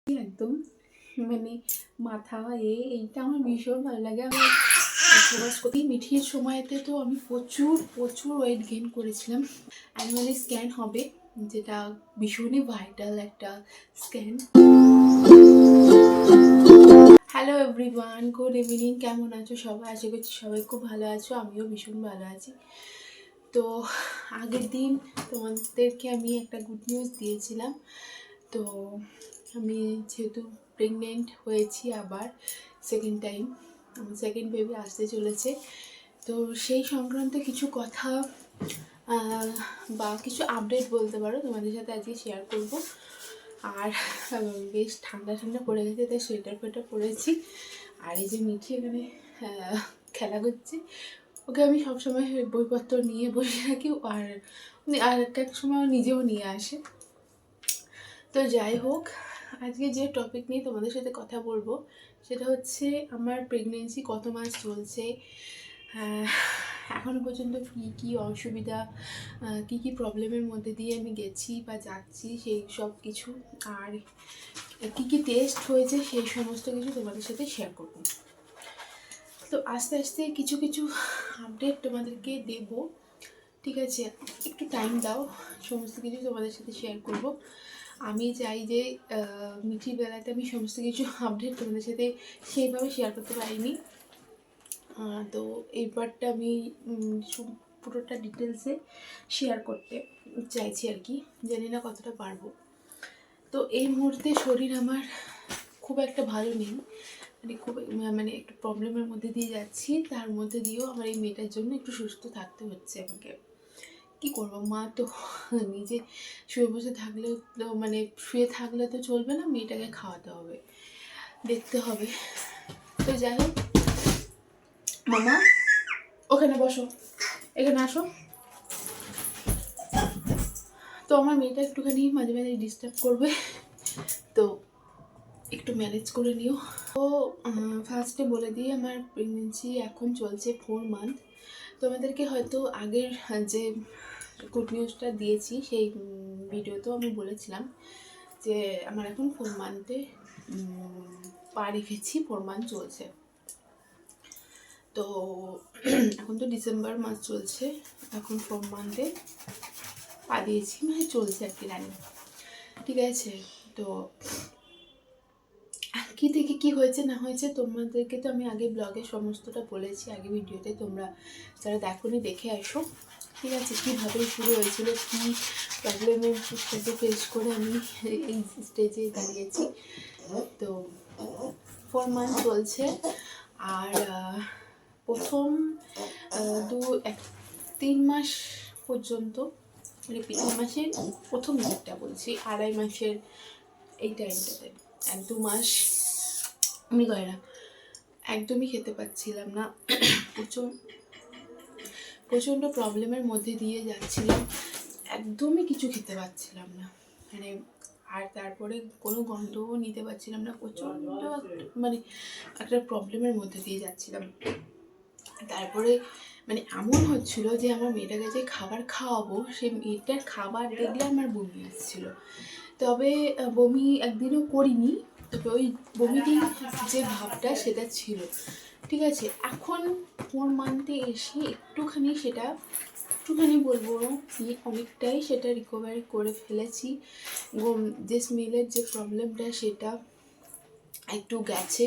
একদম মানে মাথা এইটা আমার ভীষণ ভালো লাগে। আমি উপবাস করতে মিঠির সময়তে তো আমি প্রচুর প্রচুর ওয়েট গেইন করেছিলাম। অ্যানুয়ালি স্ক্যান হবে, যেটা ভীষণই ভাইটাল একটা scan. Hello everyone, good evening. কেমন আছো সবাই? আশা করছি সবাই খুব ভালো আছো, আমিও ভীষণ ভালো আছি। তো আগের দিন তোমাদেরকে আমি একটা গুড নিউজ দিয়েছিলাম। তো আমি যেহেতু প্রেগনেন্ট হয়েছি, আবার সেকেন্ড টাইম আমার সেকেন্ড বেবি আসতে চলেছে। তো সেই সংক্রান্ত কিছু কথা বা কিছু আপডেট বলতে পারো তোমাদের সাথে আজকে শেয়ার করব। আর বেশ ঠান্ডা ঠান্ডা পড়ে গেছে, তাই সোয়েটার ফোয়েটার পরেছি। আর এই যে মিঠি এখানে খেলা করছে, ওকে আমি সবসময় বইপত্র নিয়ে বসে রাখি, আর এক সময় নিজেও নিয়ে আসে। তো যাই হোক, আজকে যে টপিক নিয়ে তোমাদের সাথে কথা বলবো সেটা হচ্ছে আমার প্রেগনেন্সি কত মাস চলছে, এখনও পর্যন্ত কী কী অসুবিধা, কী কী প্রবলেমের মধ্যে দিয়ে আমি গেছি বা যাচ্ছি, সেই সব কিছু, আর কী কী টেস্ট হয়েছে সেই সমস্ত কিছু তোমাদের সাথে শেয়ার করবো। তো আস্তে আস্তে কিছু কিছু আপডেট তোমাদেরকে দেব, ঠিক আছে? একটু টাইম দাও, সমস্ত কিছু তোমাদের সাথে শেয়ার করব। আমি চাই যে মিঠির বেলাতে আমি সমস্ত কিছু আপডেট তোমাদের সাথে সেইভাবে শেয়ার করতে পারিনি। তো এইবারটা আমি পুরোটা ডিটেলসে শেয়ার করতে চাইছি আর কি, জানি না কতটা পারবো। তো এই মুহূর্তে শরীর আমার খুব একটা ভালো নেই, মানে একটু প্রবলেমের মধ্যে দিয়ে যাচ্ছি। তার মধ্যে দিয়েও আমার এই মেয়েটার জন্য একটু সুস্থ থাকতে হচ্ছে আমাকে। কী করবো, মা তো নিজে শুয়ে বসে থাকলেও তো মানে শুয়ে থাকলে তো চলবে না, মেয়েটাকে খাওয়াতে হবে, দেখতে হবে। তো যাই হোক, মামা ওখানে বসো, এখানে আসো। তো আমার মেয়েটা একটুখানি মাঝে মাঝে ডিস্টার্ব করবে, তো একটু ম্যানেজ করে নিও। তো ফার্স্টে বলে দিই, আমার প্রেগনেন্সি এখন চলছে 4 মান্থ। তোমাদেরকে হয়তো আগের যে গুড নিউজটা দিয়েছি সেই ভিডিওতেও আমি বলেছিলাম যে আমার এখন 4 মান্থে পা রেখেছি, 4 মান্থ চলছে। তো এখন তো ডিসেম্বর মাস চলছে, এখন 4 মান্থে পা দিয়েছি, মানে চলছে আর কি, রানি, ঠিক আছে? তো কী থেকে কী হয়েছে না হয়েছে তোমাদেরকে তো আমি আগে ব্লগে সমস্তটা বলেছি, আগে ভিডিওতে, তোমরা যারা দেখোনি দেখে আসো, ঠিক আছে? কীভাবে শুরু হয়েছিল, কী প্রবলেমের সাথে ফেস করে আমি এই স্টেজে দাঁড়িয়েছি। তো 4 মান্থ চলছে, আর প্রথম 3 মাস পর্যন্ত, মানে 3 মাসের প্রথম দিকটা বলছি, 2.5 মাসের এই টাইমটাতে 1-2 মাস আমি গয়না একদমই খেতে পাচ্ছিলাম না, প্রচণ্ড প্রবলেমের মধ্যে দিয়ে যাচ্ছিলাম, একদমই কিছু খেতে পাচ্ছিলাম না, মানে আর তারপরে কোনো গন্ধও নিতে পারছিলাম না, প্রচণ্ড মানে একটা প্রবলেমের মধ্যে দিয়ে যাচ্ছিলাম। তারপরে মানে এমন হচ্ছিলো যে আমার মেয়েটাকে যে খাবার খাওয়াবো, সে মেয়েটার খাবার দেখলে আমার বমি আসছিলো। তবে বমি একদিনও করিনি, তবে ওই বমিটির যে ভাবটা সেটা ছিল, ঠিক আছে? এখন 4 মান্থে এসে একটুখানি বলবো কি, অনেকটাই সেটা রিকভারি করে ফেলেছি। যে স্মেলের যে প্রবলেমটা সেটা একটু গেছে,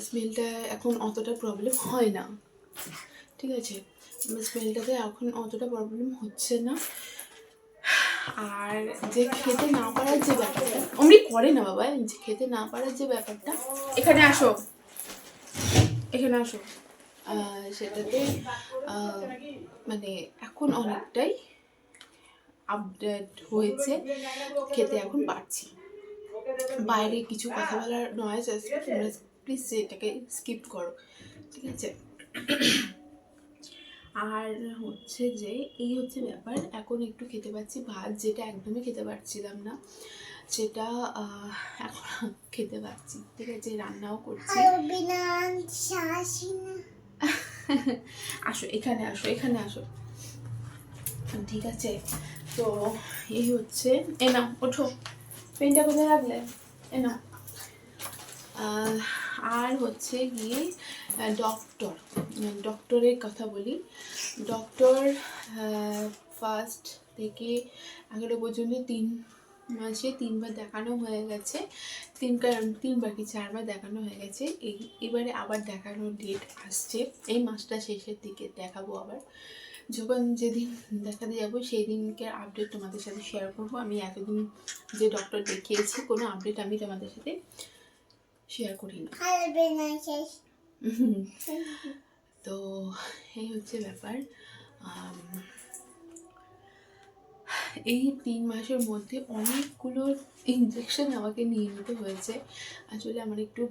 স্মেলটা এখন অতটা প্রবলেম হয় না, ঠিক আছে? স্মেলটাতে এখন অতটা প্রবলেম হচ্ছে না। আর যে খেতে না পারার যে ব্যাপারটা, অমনি করে না বাবা, যে খেতে না পারার যে ব্যাপারটা, এখানে আসো, এখানে আসো, সেটাতে মানে এখন অনেকটাই আপডেট হয়েছে, খেতে এখন পারছি। বাইরে কিছু কথা বলার নয়েজ আসবে, তোমরা প্লিজ এটাকে স্কিপ করো, ঠিক আছে? আর হচ্ছে যে এই হচ্ছে ব্যাপার, এখন একটু খেতে পাচ্ছি, ভাত যেটা একদমই খেতে পারছিলাম না সেটা এখন খেতে পাচ্ছি, ঠিক আছে? রান্নাও করছি। আসো এখানে, আসো এখানে, আসো, ঠিক আছে? তো এই হচ্ছে, এ নাও ওঠো, পেনটা কোথায় রাখলে, এ নাও, আর হচ্ছে গিয়ে ডক্টরের কথা বলি। ডক্টর ফার্স্ট থেকে এখনো পর্যন্ত 3 মাসে 3বার দেখানো হয়ে গেছে। 3বার কি 4বার দেখানো হয়ে গেছে। এবারে আবার দেখানোর ডেট আসছে, এই মাসটা শেষের দিকে দেখাবো আবার। যখন যেদিন দেখাতে যাবো সেই দিনকে আপডেট তোমাদের সাথে শেয়ার করবো। আমি এতদিন যে ডক্টর দেখিয়েছি কোনো আপডেট আমি তোমাদের সাথে শেয়ার করিনি। তো এই হচ্ছে ব্যাপার। এই 3 মাসের মধ্যে অনেকগুলো ইনজেকশন আমাকে নিয়ে নিতে হয়েছে। আসলে আমার একটু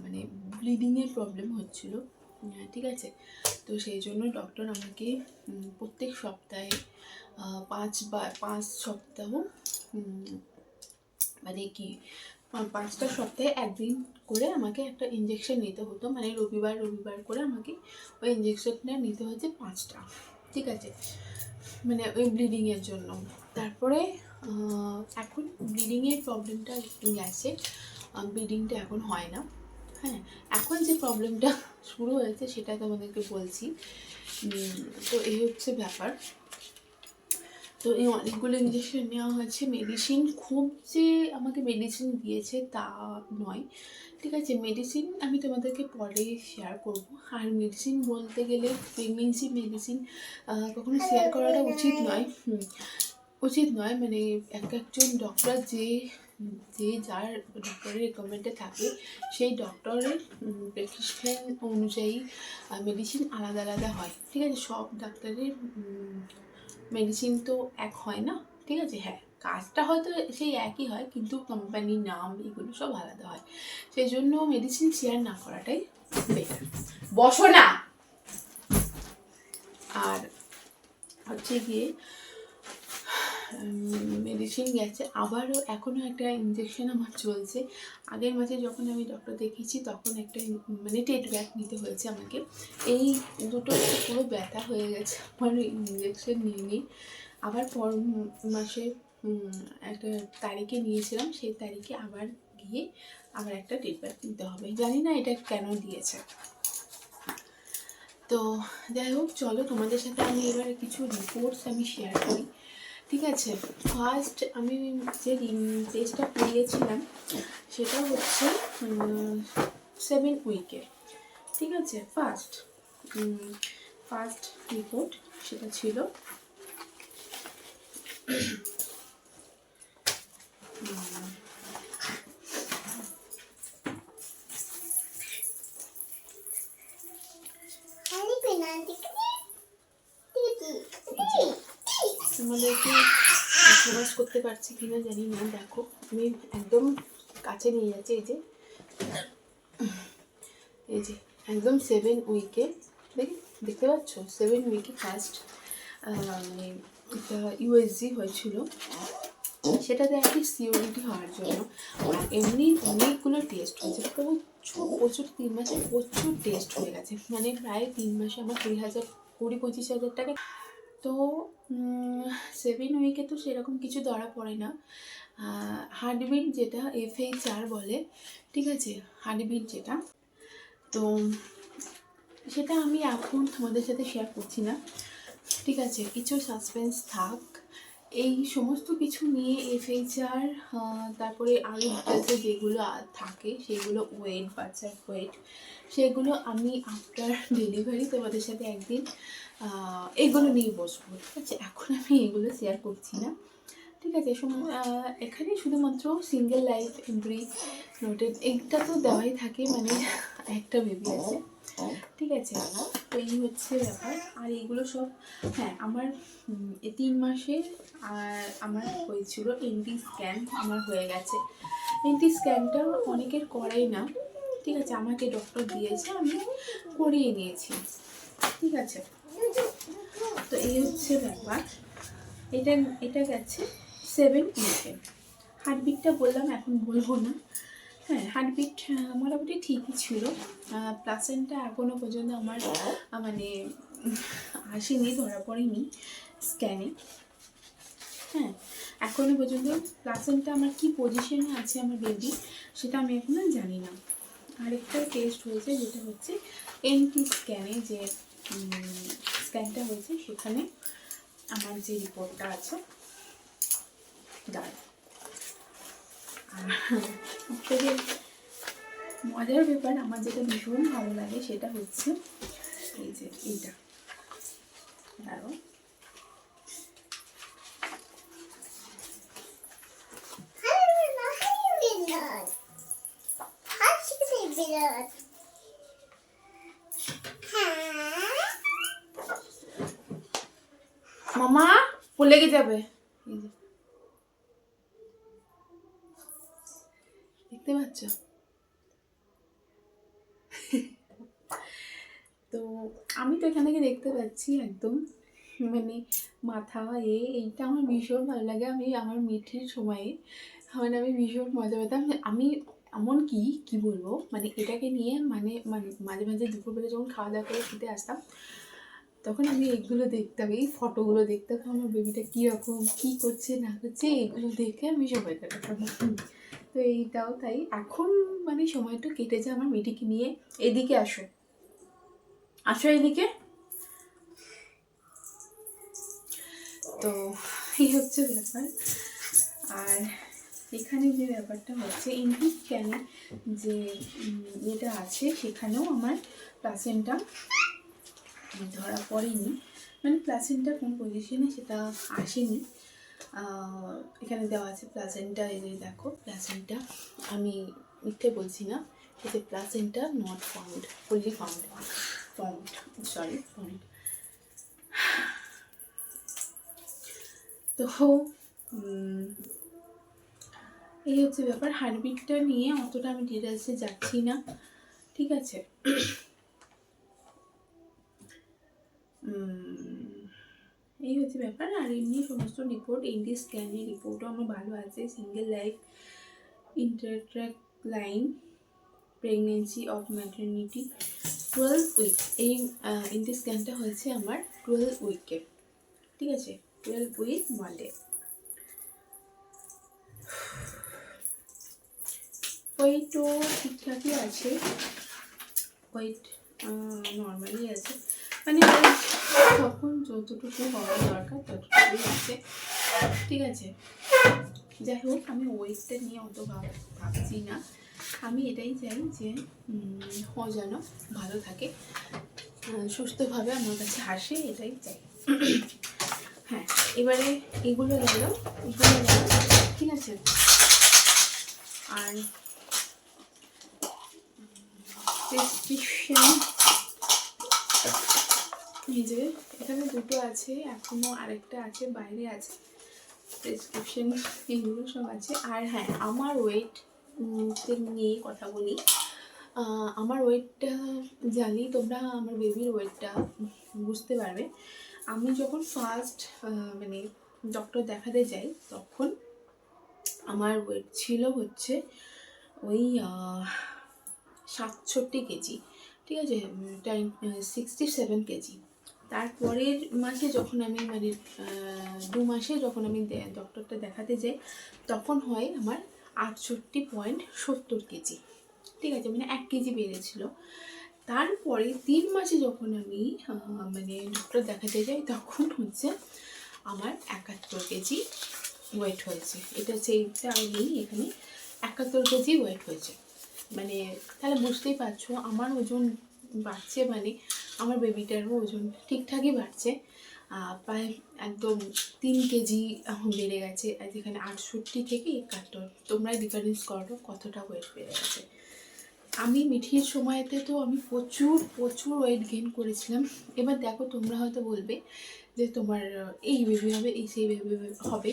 মানে ব্লিডিংয়ের প্রবলেম হচ্ছিল, ঠিক আছে। তো সেই জন্য ডক্টর আমাকে প্রত্যেক সপ্তাহে 5 সপ্তাহ মানে কি 5টা সপ্তাহে একদিন করে আমাকে একটা ইনজেকশন নিতে হতো। মানে রবিবার করে আমাকে ওই ইনজেকশনটা নিতে হচ্ছে 5টা, ঠিক আছে, মানে ওই ব্লিডিংয়ের জন্য। তারপরে এখন ব্লিডিংয়ের প্রবলেমটা গেছে, ব্লিডিংটা এখন হয় না। হ্যাঁ, এখন যে প্রবলেমটা শুরু হয়েছে সেটা তোমাদেরকে বলছি। তো এই হচ্ছে ব্যাপার। তো এই অনেকগুলো ইনজেকশন নেওয়া হয়েছে। মেডিসিন খুব যে আমাকে মেডিসিন দিয়েছে তা নয়, ঠিক আছে। মেডিসিন আমি তোমাদেরকে পরে শেয়ার করব। আর মেডিসিন বলতে গেলে প্রেগনেন্সি মেডিসিন কখনো শেয়ার করাটা উচিত নয়। মানে একজন ডক্টর যে যার ডক্টরের রেকমেন্ডে থাকে সেই ডক্টরের প্রেসক্রিপশন অনুযায়ী মেডিসিন আলাদা আলাদা হয়, ঠিক আছে। সব ডাক্তারের মেডিসিন তো এক হয় না, ঠিক আছে। হ্যাঁ, কাজটা হয়তো সেই একই হয় কিন্তু কোম্পানির নাম এগুলো সব আলাদা হয়। সেই জন্য মেডিসিন শেয়ার না করাটাই বেটার। বসো না। আর হচ্ছে গিয়ে মেডিসিন গেছে, আবারও এখনও একটা ইনজেকশন আমার চলছে। আগের মাসে যখন আমি ডক্টর দেখিয়েছি তখন একটা মানে টেট ব্যাক নিতে হয়েছে আমাকে। এই দুটো পুরো ব্যথা হয়ে গেছে আমার ইনজেকশন নিয়ে। আবার পর মাসে একটা তারিখে নিয়েছিলাম, সেই তারিখে আবার গিয়ে আবার একটা টেট ব্যাক নিতে হবে। জানি না এটা কেন দিয়েছে। তো যাই হোক, চলো তোমাদের সাথে আমি এবারে কিছু রিপোর্টস আমি শেয়ার করি, ঠিক আছে। ফার্স্ট আমি যে টেস্টটা করিয়েছিলাম সেটা হচ্ছে 7 উইকের, ঠিক আছে। ফার্স্ট রিপোর্ট সেটা ছিল তোমাদেরকে ফোকাস করতে পারছি কিনা জানি না। দেখো আমি একদম কাছে নিয়ে যাচ্ছি। এই যে একদম 7 উইকে দেখতে পাচ্ছ, 7 উইকে ফার্স্ট মানে একটা ইউএসজি হয়েছিল, সেটাতে আর কি সিওরিটি হওয়ার জন্য। আর এমনি অনেকগুলো টেস্ট হয়েছে, প্রচুর 3 মাসে প্রচুর টেস্ট হয়ে গেছে। মানে প্রায় 3 মাসে আমার 20-25 হাজার টাকা। তো 7 উইকে তো সেরকম কিছু ধরা পড়ে না। হার্টবিট যেটা FH4 বলে, ঠিক আছে, হার্টবিট যেটা, তো সেটা আমি এখন তোমাদের সাথে শেয়ার করছি না, ঠিক আছে। কিছু সাসপেন্স থাক। এই সমস্ত কিছু নিয়ে FH4, তারপরে আরও ডিটেলসে যেগুলো থাকে সেগুলো ওয়েট, বাচ্চার ওয়েট, সেগুলো আমি আফটার ডেলিভারি তোমাদের সাথে একদিন এগুলো নিয়ে বসবো, ঠিক আছে। এখন আমি এগুলো শেয়ার করছি না, ঠিক আছে। এখানে শুধুমাত্র সিঙ্গেল লাইফ এমব্রি নোটেড এইটা তো দেওয়াই থাকে, মানে একটা বেবি আছে, ঠিক আছে। তো এই হচ্ছে ব্যাপার। আর এইগুলো সব, হ্যাঁ, আমার 3 মাসে আমার হয়েছিল NT স্ক্যান, আমার হয়ে গেছে। NT স্ক্যানটা অনেকের করাই না, ঠিক আছে। আমাকে ডক্টর দিয়েছে, আমি করিয়ে নিয়েছি, ঠিক আছে। তো এই হচ্ছে ব্যাপার। এটা গেছে 7 উইকে। হার্টবিটটা বললাম, এখন বলবো না। হ্যাঁ, হার্টবিট মোটামুটি ঠিকই ছিল। প্লাসেন্টা এখনও পর্যন্ত আমার মানে আসেনি, ধরা পড়েনি স্ক্যানে। হ্যাঁ, এখনও পর্যন্ত প্লাসেন্টা আমার কী পজিশনে আছে আমার বেবি সেটা আমি এখনও জানি না, আরেকটা টেস্ট হয়েছে, যেটা হচ্ছে এনটি স্ক্যানে যে স্ক্যানটা হয়েছে, সেখানে আমার যে রিপোর্টটা আছে দাঁড়ায়। আর সবথেকে মজার ব্যাপার, আমার যেটা ভীষণ ভালো লাগে সেটা হচ্ছে এই যে এইটা, দাঁড়াও, মামা ফুল লেগে যাবে, দেখতে পাচ্ছ? তো আমি তো এখান থেকে দেখতে পাচ্ছি একদম, মানে মাথা এইটা আমার ভীষণ ভালো লাগে। আমি আমার মিঠির সময়ে মানে আমি ভীষণ মজা পেতাম। আমি এমন কি বলবো, মানে এটাকে নিয়ে মানে মানে মাঝে মাঝে দুপুরবেলা যখন খাওয়া দাওয়া করে খেতে আসতাম, তখন আমি এইগুলো দেখতাম, এই ফটোগুলো দেখতাম, আমার বেবিটা কীরকম কী করছে না করছে, এগুলো দেখে আমি সময় কাটাতাম। তো এইটাও তাই, এখন মানে সময়টা কেটেছে আমার মেয়েটিকে নিয়ে। এদিকে আসো, আসো এদিকে। তো এই হচ্ছে ব্যাপার। আর এখানে যে ব্যাপারটা হচ্ছে, এনটি স্ক্যানে যে এটা আছে, সেখানেও আমার প্লাসেন্টা ধরা পড়েনি, মানে প্লাসেন্টা কোন পজিশনে সেটা আসেনি। এখানে দেওয়া আছে প্লাসেন্টা, এই যে দেখো প্লাসেন্টা, আমি মিথ্যে বলছি না, এই যে placenta not found, fully found, found. তো এই হচ্ছে ব্যাপার। হার্টবিটটা নিয়ে অতটা আমি ডিটেলসে যাচ্ছি না, ঠিক আছে? এই হচ্ছে ব্যাপার। আর এমনি সমস্ত রিপোর্ট, এনটি স্ক্যানের রিপোর্টও আমার ভালো আছে। Single life intertrack line, pregnancy of maternity 12 week. এই এনটি স্ক্যানটা হয়েছে আমার 12 উইকে, ঠিক আছে? 12 উইক মানডে। ওয়েটও ঠিকঠাকই আছে, ওয়েট নর্মালি আছে, মানে তখন যতটুকু হওয়া দরকার ততটুকুই আছে, ঠিক আছে? যাই হোক, আমি ওয়েটটা নিয়ে অত ভাবছি না, আমি এটাই চাই যে ও যেন ভালো থাকে, সুস্থভাবে আমার কাছে হাসে, এটাই চাই। হ্যাঁ, এবারে এগুলো গেল, ঠিক আছে? আর প্রেসক্রিপশন, এই যে এখানে দুটো আছে, এখনো আরেকটা আছে, বাইরে আছে, প্রেসক্রিপশন এগুলো সব আছে। আর হ্যাঁ, আমার ওয়েট নিয়ে কথা বলি। আমার ওয়েটটা জানি, তোমরা আমার বেবির ওয়েটটা বুঝতে পারবে। আমি যখন ফার্স্ট মানে ডক্টর দেখাতে যাই, তখন আমার ওয়েট ছিল হচ্ছে ওই 67 কেজি, ঠিক আছে? 67 কেজি। তারপরের মাসে যখন আমি মানে 2 মাসে যখন আমি ডক্টরটা দেখাতে যাই, তখন হয় আমার 68.70 কেজি, ঠিক আছে? মানে 1 কেজি বেড়েছিল। তারপরে 3 মাসে যখন আমি মানে ডক্টর দেখাতে যাই, তখন হচ্ছে আমার 71 কেজি ওয়েট হয়েছে। এটা সেইটা নেই এখানে, 71 কেজি ওয়েট হয়েছে। মানে তাহলে বুঝতেই পারছো আমার ওজন বাড়ছে, মানে আমার বেবিটারও ওজন ঠিকঠাকই বাড়ছে, প্রায় একদম 3 কেজি বেড়ে গেছে, যেখানে 68 থেকে 71। তোমরাই ডিফারেন্স করো কতটা ওয়েট বেড়ে গেছে। আমি মিঠির সময়তে তো আমি প্রচুর ওয়েট গেইন করেছিলাম। এবার দেখো, তোমরা হয়তো বলবে যে তোমার এই বেবি হবে, এই সেই বেবি হবে।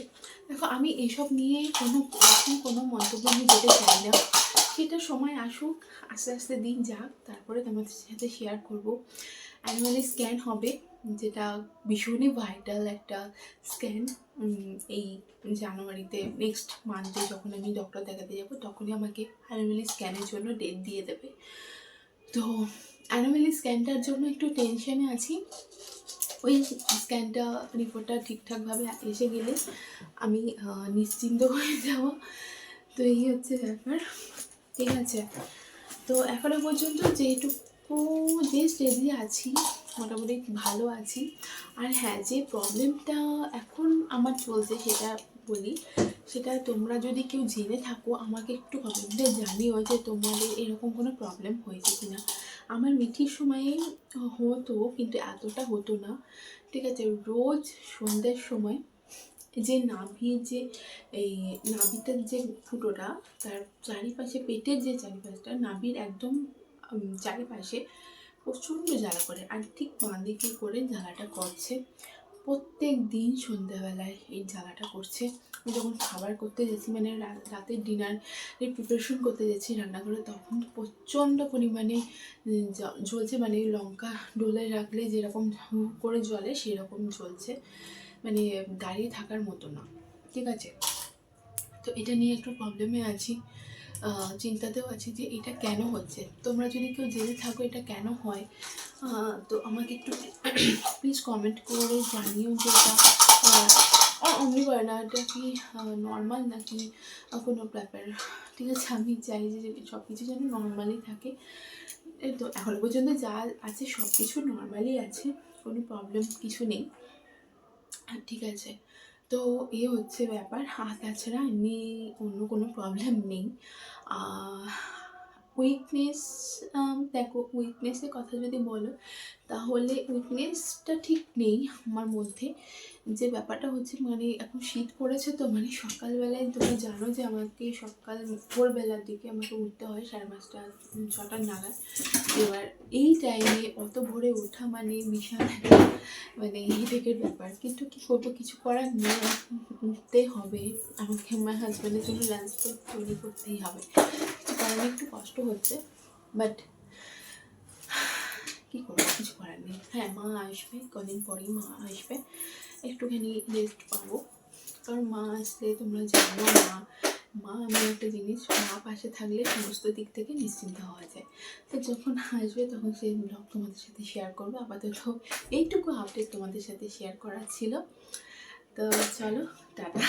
দেখো, আমি এসব নিয়ে কোনো মন্তব্য আমি যেতে চাই না। সেটা সময় আসুক, আস্তে আস্তে দিন যাক, তারপরে তোমাদের সাথে শেয়ার করব। অ্যানুয়ালি স্ক্যান হবে, যেটা ভীষণই ভাইটাল একটা স্ক্যান। এই জানুয়ারিতে, নেক্সট মান্থে যখন আমি ডক্টর দেখাতে যাব, তখনই আমাকে অ্যানুয়ালি স্ক্যানের জন্য ডেট দিয়ে দেবে। তো অ্যানুয়ালি স্ক্যানটার জন্য একটু টেনশনে আছি। ওই স্ক্যানটা রিপোর্টটা ঠিকঠাকভাবে এসে গেলে আমি নিশ্চিন্ত হয়ে যাব। তো এই হচ্ছে ব্যাপার, ঠিক আছে? তো এখনো পর্যন্ত যেটুকু যে স্টেজে আছি মোটামুটি ভালো আছি। আর হ্যাঁ, যে প্রবলেমটা এখন আমার চলছে সেটা বলি, সেটা তোমরা যদি কেউ জেনে থাকো আমাকে একটু কমেন্টে জানিও যে তোমাদের এরকম কোনো প্রবলেম হয়েছে কিনা। আমার মিঠির সময়ে হতো, কিন্তু এতটা হতো না, ঠিক আছে। রোজ সন্ধ্যের সময় যে নাভির যে এই নাভিটার যে ফুটোটা, তার চারিপাশে, পেটের যে চারিপাশটা, নাভির একদম চারিপাশে প্রচণ্ড জ্বালা করে, আর ঠিক বাঁ দিকে করে জ্বালাটা করছে। প্রত্যেক দিন সন্ধ্যাবেলায় এই জ্বালাটা করছে। যখন খাবার করতে যাচ্ছি, মানে রাতের ডিনারের প্রিপারেশন করতে যাচ্ছি রান্নাঘরে, তখন প্রচণ্ড পরিমাণে জ্বলছে, মানে লঙ্কা ডলে রাখলে যেরকম করে জ্বলে সেরকম জ্বলছে, মানে দাঁড়িয়ে থাকার মতো না, ঠিক আছে। তো এটা নিয়ে একটু প্রবলেমে আছি, চিন্তাতেও আছি যে এটা কেন হচ্ছে। তোমরা যদি কেউ জেনে থাকো এটা কেন হয়, তো আমাকে একটু প্লিজ কমেন্ট করে জানিও যে এটা অমনি করে না, এটা কি নর্মাল নাকি কোনো ব্যাপার, ঠিক আছে। আমি চাই যে সব কিছু যেন নর্মালি থাকে। তো এখনো পর্যন্ত যা আছে সব কিছু নর্মালি আছে, কোনো প্রবলেম কিছু নেই, ঠিক আছে। তো এ হচ্ছে ব্যাপার। আর তাছাড়া এমনি অন্য কোনো প্রবলেম নেই। উইকনেস, দেখো উইকনেসের কথা যদি বলো তাহলে উইকনেসটা ঠিক নেই আমার মধ্যে। যে ব্যাপারটা হচ্ছে, মানে এখন শীত পড়েছে তো, মানে সকালবেলায় তুমি জানো যে আমাকে সকাল ভোরবেলার দিকে আমাকে উঠতে হয় 5:30 6টা নাগাদ। এবার এই টাইমে অত ভোরে ওঠা মানে বিশাল একটা মানে হেডেকের ব্যাপার, কিন্তু কী করবো, কিছু করার নেই, উঠতে হবে আমাকে, আমার হাজব্যান্ডের জন্য লাঞ্চ তৈরি করতেই হবে, কিছু করার একটু কষ্ট হচ্ছে, বাট কী করবো, কিছু করার নেই। হ্যাঁ, মা আসবে, কদিন পরেই মা আসবে, একটুখানি রেস্ট পাবো, কারণ মা আসলে তোমরা জানো, আমি একটা জিনিস, মা পাশে থাকলে সমস্ত দিক থেকে নিশ্চিন্ত হওয়া যায়। তো যখন আসবে তখন সেই ব্লগ তোমাদের সাথে শেয়ার করবো। আপাতত এইটুকু আপডেট তোমাদের সাথে শেয়ার করার ছিল। তো চলো, টাটা।